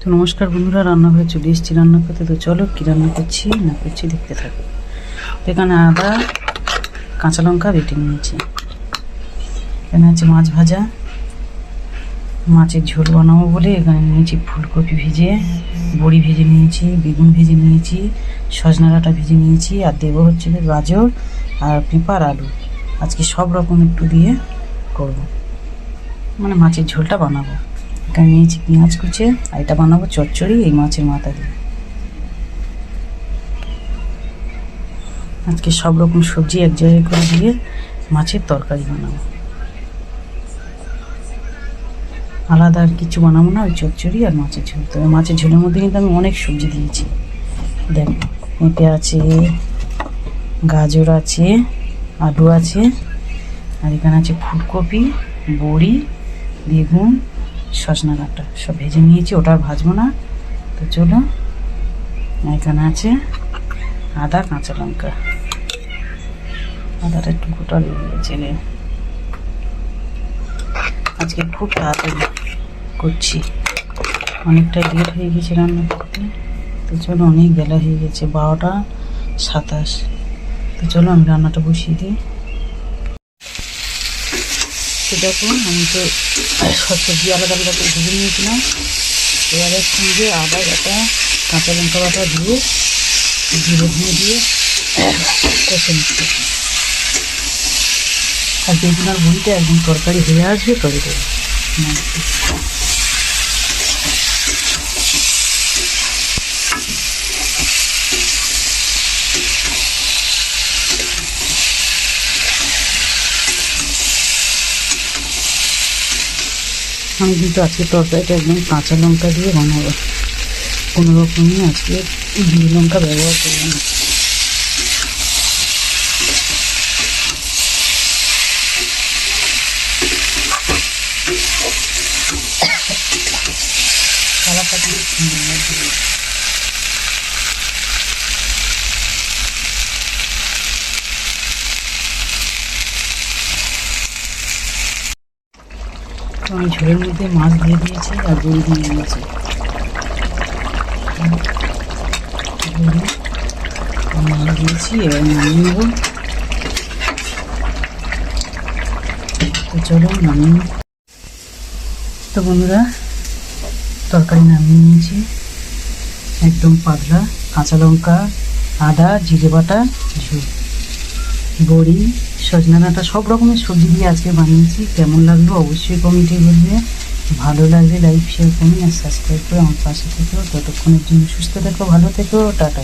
তো নমস্কার বন্ধুরা, রান্নাঘরে চলে এসেছি রান্না করতে। তো চলো কি রান্না করছি না করছি দেখতে থাকো। এখানে আদা কাঁচা লঙ্কা বেটে নিয়েছি। এখানে আছে মাছ ভাজা, মাছের ঝোল বানাবো বলে এখানে নিয়েছি ফুলকপি ভেজে, বড়ি ভেজে নিয়েছি, বেগুন ভেজে নিয়েছি, সজনা ডাঁটা ভেজে নিয়েছি, আর দেবো হচ্ছে গাজর আর পেঁপা আলু। আজকে সব রকম একটু দিয়ে করবো, মানে মাছের ঝোলটা বানাবো। এখানে নিয়েছি পেঁয়াজ কুচে, আর এটা বানাবো চচ্চড়ি এই মাছের মাথা দিয়ে। আজকে সব রকম সবজি এক জায়গায় করে দিয়ে মাছের তরকারি বানাবো, আলাদা আর কিছু বানাবো না, ওই চচ্চড়ি আর মাছের ঝোল। তবে মাছের ঝোলের মধ্যে কিন্তু আমি অনেক সবজি দিয়েছি। দেখো, পেঁপে আছে, গাজর আছে, আলু আছে, আর এখানে আছে ফুলকপি, বড়ি, বেগুন, সজনা ডাঁটা সব ভেজে নিয়েছি। ওটা আর ভাজবো না। তো চলো, এখানে আছে আদা কাঁচা লঙ্কা, আদাটা একটু গোটা লেগেছে। আজকে খুব তাড়াতাড়ি করছি, অনেকটাই লেট হয়ে গেছে রান্না করতে। তো চলো, অনেক বেলা হয়ে গেছে, 12টা 27। তো চলো আমি রান্নাটা বসিয়ে দিই। তো দেখো, আমি তো সব সবজি আলাদা আলাদা করে ভেজে নিয়েছিলাম। এবারের সঙ্গে আদা বাটা কাঁচা লঙ্কা বাটা দিয়ে জিরে ধনে দিয়ে কষে নিচ্ছি। আর বেগুন আর বড়িটা একদম তরকারি হয়ে আসবে তবে দেবো। আমি কিন্তু আজকে তরকারিটা একদম কাঁচা লঙ্কা দিয়ে বানাবো, কোনো রকমই আজকে জিরে লঙ্কা ব্যবহার করবো না। কালারটা খুব সুন্দর লাগছে। আমি ঝোলের মধ্যে মাছ দিয়ে দিয়েছি আর বড়ি দিয়ে দিয়েছি। বড়ি মাছ দিয়েছি, এবার নামিয়ে নেব। তো চলো নামিয়ে। তো বন্ধুরা, তরকারি নামিয়ে নিয়েছি, একদম পাতলা কাঁচা লঙ্কা আদা জিরে বাটা ঝোল, বড়ি সজনা ডাঁটা সব রকমের সবজি দিয়ে আজকে বানিয়েছি। কেমন লাগলো অবশ্যই কমেন্টে বলবে। ভালো লাগলে লাইক শেয়ার কমেন্ট আর সাবস্ক্রাইব করে আমার পাশে থেকো। ততক্ষণের জন্য সুস্থ থেকো, ভালো থেকো, টাটা।